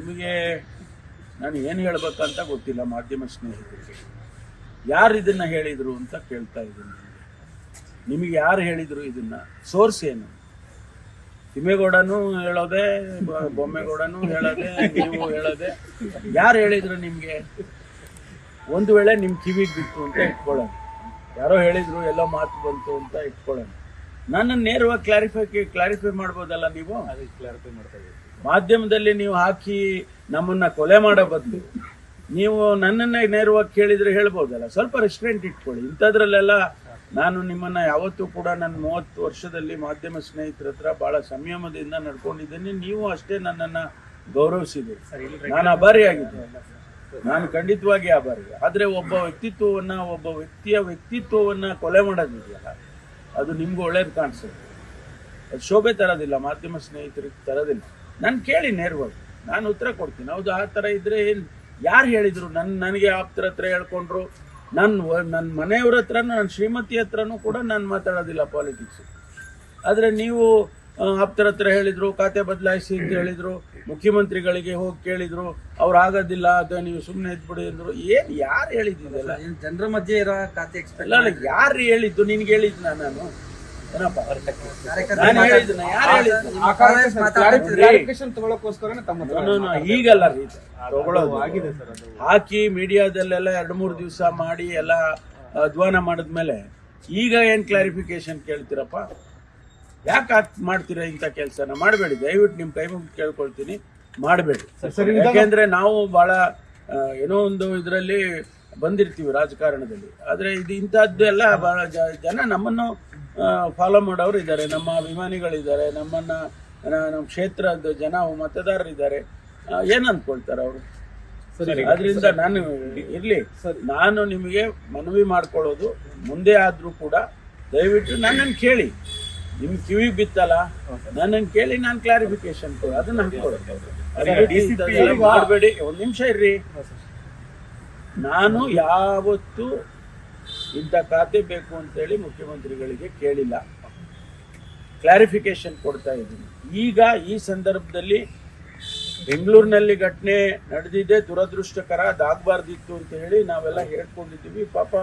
ನಿಮಗೆ ನಾನು ಏನು ಹೇಳಬೇಕಂತ ಗೊತ್ತಿಲ್ಲ. ಮಾಧ್ಯಮ ಸ್ನೇಹಿತರಿಗೆ ಯಾರು ಇದನ್ನು ಹೇಳಿದರು ಅಂತ ಕೇಳ್ತಾ ಇದ್ದೀನಿ. ನಿಮಗೆ ಯಾರು ಹೇಳಿದರು ಇದನ್ನು? ಸೋರ್ಸ್ ಏನು? ತಿಮ್ಮೇಗೌಡನೂ ಹೇಳೋದೆ, ಬೊಮ್ಮೇಗೌಡನೂ ಹೇಳೋದೆ, ನೀವು ಹೇಳೋದೆ. ಯಾರು ಹೇಳಿದರು ನಿಮಗೆ? ಒಂದು ವೇಳೆ ನಿಮ್ಮ ಕಿವಿಗೆ ಬಿತ್ತು ಅಂತ ಇಟ್ಕೊಳ್ಳೋಣ, ಯಾರೋ ಹೇಳಿದರು, ಎಲ್ಲೋ ಮಾತು ಬಂತು ಅಂತ ಇಟ್ಕೊಳ್ಳೋಣ. ನನ್ನನ್ನು ನೇರವಾಗಿ ಕ್ಲಾರಿಫೈ ಮಾಡ್ಬೋದಲ್ಲ ನೀವು? ಅದಕ್ಕೆ ಕ್ಲಾರಿಫೈ ಮಾಡ್ತಾ ಇದ್ದೀವಿ. ಮಾಧ್ಯಮದಲ್ಲಿ ನೀವು ಹಾಕಿ ನಮ್ಮನ್ನ ಕೊಲೆ ಮಾಡೋ ಬದಲು ನೀವು ನನ್ನನ್ನೇ ನೇರವಾಗಿ ಕೇಳಿದ್ರೆ ಹೇಳ್ಬೋದಲ್ಲ. ಸ್ವಲ್ಪ ರೆಸ್ಟ್ರೆಂಟ್ ಇಟ್ಕೊಳ್ಳಿ. ಇಂಥದ್ರಲ್ಲೆಲ್ಲ ನಾನು ನಿಮ್ಮನ್ನ ಯಾವತ್ತೂ ಕೂಡ ನನ್ನ 30 ವರ್ಷದಲ್ಲಿ ಮಾಧ್ಯಮ ಸ್ನೇಹಿತರ ಹತ್ರ ಬಹಳ ಸಂಯಮದಿಂದ ನಡ್ಕೊಂಡಿದ್ದೇನೆ. ನೀವು ಅಷ್ಟೇ ನನ್ನನ್ನು ಗೌರವಿಸಿದ್ದೀರಿ. ನಾನು ಆಭಾರಿಯಾಗಿದ್ದೇನೆ, ನಾನು ಖಂಡಿತವಾಗಿ ಆಭಾರಿ. ಆದರೆ ಒಬ್ಬ ವ್ಯಕ್ತಿಯ ವ್ಯಕ್ತಿತ್ವವನ್ನು ಕೊಲೆ ಮಾಡೋದಿದೆಯಲ್ಲ, ಅದು ನಿಮ್ಗೆ ಒಳ್ಳೇದು ಕಾಣಿಸುತ್ತೆ. ಅದು ಶೋಭೆ ತರೋದಿಲ್ಲ, ಮಾಧ್ಯಮ ಸ್ನೇಹಿತರಿಗೆ ತರೋದಿಲ್ಲ. ನಾನು ಕೇಳಿ ನೇರವಾಗಿ ನಾನು ಉತ್ತರ ಕೊಡ್ತೀನಿ. ಹೌದು, ಆ ಥರ ಇದ್ದರೆ ಏನು? ಯಾರು ಹೇಳಿದರು? ನನಗೆ ಆಪ್ತರ ಹತ್ರ ಹೇಳ್ಕೊಂಡ್ರು. ನನ್ನ ಮನೆಯವ್ರ ಹತ್ರನೂ, ನನ್ನ ಶ್ರೀಮತಿ ಹತ್ರನೂ ಕೂಡ ನಾನು ಮಾತಾಡೋದಿಲ್ಲ ಪಾಲಿಟಿಕ್ಸು. ಆದರೆ ನೀವು ಆಪ್ತರ ಹತ್ರ ಹೇಳಿದರು, ಖಾತೆ ಬದಲಾಯಿಸಿ ಅಂತ ಹೇಳಿದರು, ಮುಖ್ಯಮಂತ್ರಿಗಳಿಗೆ ಹೋಗಿ ಕೇಳಿದರು, ಅವ್ರು ಆಗೋದಿಲ್ಲ, ಅದು ನೀವು ಸುಮ್ಮನೆ ಇದ್ಬಿಡಿ ಅಂದರು. ಏನು ಯಾರು ಹೇಳಿದ್ದಿದ್ದೆಲ್ಲ? ಜನರ ಮಧ್ಯೆ ಇರೋ ಖಾತೆ ಅಲ್ಲ, ಯಾರು ಹೇಳಿದ್ದು? ನಿನ್ಗೆ ಹೇಳಿದ್ದು ನಾನು ಏನಪ್ಪ? ನಾನು ಹೇಳಿದ್ದನ್ನ ಯಾರು ಹೇಳಿದ್ದು? ಈಗಲ್ಲ ರೀ ತಗೊಳ್ಳೋದು. ಹಾಕಿ ಮೀಡಿಯಾದಲ್ಲೆಲ್ಲ 2-3 ದಿವಸ ಮಾಡಿ ಎಲ್ಲ ಅಧ್ವಾನ ಮಾಡಿದ್ಮೇಲೆ ಈಗ ಏನು ಕ್ಲಾರಿಫಿಕೇಶನ್ ಕೇಳ್ತೀರಪ್ಪ? ಯಾಕೆ ಮಾಡ್ತೀರಾ ಇಂಥ ಕೆಲಸನ? ಮಾಡಬೇಡಿ, ದಯವಿಟ್ಟು ನಿಮ್ಮ ಕೈ ಮುಗಿದು ಕೇಳ್ಕೊಳ್ತೀನಿ, ಮಾಡಬೇಡಿ. ಯಾಕೆಂದ್ರೆ ನಾವು ಭಾಳ ಏನೋ ಒಂದು ಇದರಲ್ಲಿ ಬಂದಿರ್ತೀವಿ ರಾಜಕಾರಣದಲ್ಲಿ. ಆದರೆ ಇದು ಇಂಥದ್ದು ಎಲ್ಲ ಭಾಳ ಜನ ನಮ್ಮನ್ನು ಫಾಲೋ ಮಾಡೋರು ಇದ್ದಾರೆ, ನಮ್ಮ ಅಭಿಮಾನಿಗಳಿದ್ದಾರೆ, ನಮ್ಮ ಕ್ಷೇತ್ರದ ಜನ ಮತದಾರರಿದ್ದಾರೆ. ಏನು ಅಂದ್ಕೊಳ್ತಾರೆ ಅವರು? ಅದರಿಂದ ನಾನು ನಿಮಗೆ ಮನವಿ ಮಾಡ್ಕೊಳ್ಳೋದು, ಮುಂದೆ ಆದರೂ ಕೂಡ ದಯವಿಟ್ಟು ನನ್ನನ್ನು ಕೇಳಿ. ನಿಮ್ಗೆ ಕಿವಿಗೆ ಬಿತ್ತಲ್ಲ, ನನ್ನನ್ನು ಕೇಳಿ, ನಾನು ಕ್ಲಾರಿಫಿಕೇಶನ್ ಕೊಡಿ, ಅದನ್ನ ಮಾಡಬೇಡಿ. ಒಂದು ನಿಮಿಷ ಇರ್ರಿ. ನಾನು ಯಾವತ್ತೂ ಇಂಥ ಖಾತೆ ಬೇಕು ಅಂತೇಳಿ ಮುಖ್ಯಮಂತ್ರಿಗಳಿಗೆ ಕೇಳಿಲ್ಲ, ಕ್ಲಾರಿಫಿಕೇಶನ್ ಕೊಡ್ತಾ ಇದ್ದೀನಿ. ಈಗ ಈ ಸಂದರ್ಭದಲ್ಲಿ ಬೆಂಗಳೂರಿನಲ್ಲಿ ಘಟನೆ ನಡೆದಿದೆ, ದುರದೃಷ್ಟಕರ, ಅದಾಗಬಾರ್ದಿತ್ತು ಅಂತ ಹೇಳಿ ನಾವೆಲ್ಲ ಹೇಳ್ಕೊಂಡಿದ್ದೀವಿ. ಪಾಪ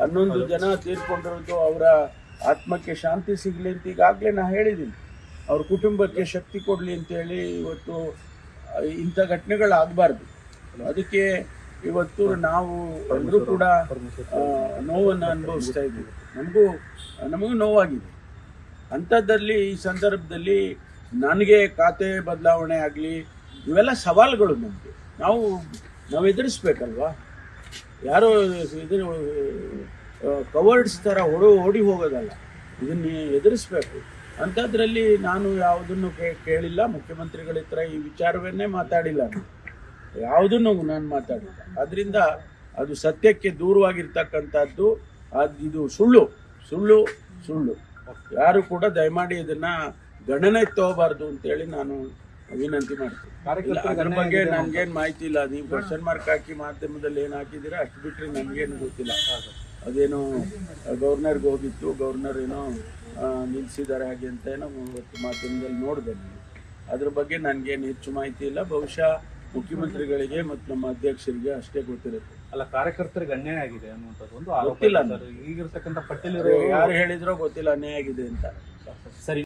11 ಜನ ತೀರ್ಕೊಂಡಿರೋದು, ಅವರ ಆತ್ಮಕ್ಕೆ ಶಾಂತಿ ಸಿಗಲಿ ಅಂತ ಈಗಾಗಲೇ ನಾನು ಹೇಳಿದ್ದೀನಿ. ಅವ್ರ ಕುಟುಂಬಕ್ಕೆ ಶಕ್ತಿ ಕೊಡಲಿ ಅಂತೇಳಿ ಇವತ್ತು ಇಂಥ ಘಟನೆಗಳಾಗಬಾರ್ದು. ಅದಕ್ಕೆ ಇವತ್ತು ನಾವು ಎಲ್ಲರೂ ಕೂಡ ನೋವನ್ನು ಅನುಭವಿಸ್ತಾ ಇದ್ದೀವಿ. ನಮಗೂ ನೋವಾಗಿದೆ. ಅಂಥದ್ದಲ್ಲಿ ಈ ಸಂದರ್ಭದಲ್ಲಿ ನನಗೆ ಖಾತೆ ಬದಲಾವಣೆ ಆಗಲಿ, ಇವೆಲ್ಲ ಸವಾಲುಗಳು ನಮಗೆ. ನಾವು ಎದುರಿಸ್ಬೇಕಲ್ವಾ? ಯಾರೋ ಇದು ಕವರ್ಡ್ಸ್ ಥರ ಓಡಿ ಹೋಗೋದಲ್ಲ, ಇದನ್ನು ಎದುರಿಸ್ಬೇಕು. ಅಂಥದ್ರಲ್ಲಿ ನಾನು ಯಾವುದನ್ನು ಕೇಳಿಲ್ಲ, ಮುಖ್ಯಮಂತ್ರಿಗಳ ಹತ್ರ ಈ ವಿಚಾರವನ್ನೇ ಮಾತಾಡಿಲ್ಲ, ಯಾವುದನ್ನು ನಾನು ಮಾತಾಡಿಲ್ಲ. ಅದರಿಂದ ಅದು ಸತ್ಯಕ್ಕೆ ದೂರವಾಗಿರ್ತಕ್ಕಂಥದ್ದು. ಇದು ಸುಳ್ಳು. ಯಾರು ಕೂಡ ದಯಮಾಡಿ ಇದನ್ನು ಗಣನೆಗೆ ತಗೋಬಾರ್ದು ಅಂತೇಳಿ ನಾನು ವಿನಂತಿ ಮಾಡ್ತೀನಿ. ಅದ್ರ ಬಗ್ಗೆ ನನಗೇನು ಮಾಹಿತಿ ಇಲ್ಲ. ನೀವು ಕ್ವಶನ್ ಮಾರ್ಕ್ ಹಾಕಿ ಮಾಧ್ಯಮದಲ್ಲಿ ಏನು ಹಾಕಿದ್ದೀರಾ ಅಷ್ಟು ಬಿಟ್ಟರೆ ನನಗೇನು ಗೊತ್ತಿಲ್ಲ. ಅದೇನೋ ಗವರ್ನರ್ಗೆ ಹೋಗಿತ್ತು, ಗವರ್ನರ್ ಏನೋ ನಿಲ್ಲಿಸಿದ್ದಾರೆ ಹಾಗೆ ಅಂತ ಏನೋ ಇವತ್ತು ಮಾಧ್ಯಮದಲ್ಲಿ ನೋಡಿದೆ. ಅದ್ರ ಬಗ್ಗೆ ನನಗೇನು ಹೆಚ್ಚು ಮಾಹಿತಿ ಇಲ್ಲ. ಬಹುಶಃ ಮುಖ್ಯಮಂತ್ರಿಗಳಿಗೆ ಮತ್ತು ನಮ್ಮ ಅಧ್ಯಕ್ಷರಿಗೆ ಅಷ್ಟೇ ಗೊತ್ತಿರುತ್ತೆ. ಅಲ್ಲ, ಕಾರ್ಯಕರ್ತರಿಗೆ ಅನ್ಯಾಯ ಆಗಿದೆ ಅನ್ನುವಂಥದ್ದು ಒಂದು ಗೊತ್ತಿಲ್ಲ. ಈಗಿರ್ತಕ್ಕಂಥ ಪಟ್ಟಿಯಲ್ಲಿ ಯಾರು ಹೇಳಿದ್ರೋ ಗೊತ್ತಿಲ್ಲ ಅನ್ಯಾಯ ಆಗಿದೆ ಅಂತ. ಸರಿ.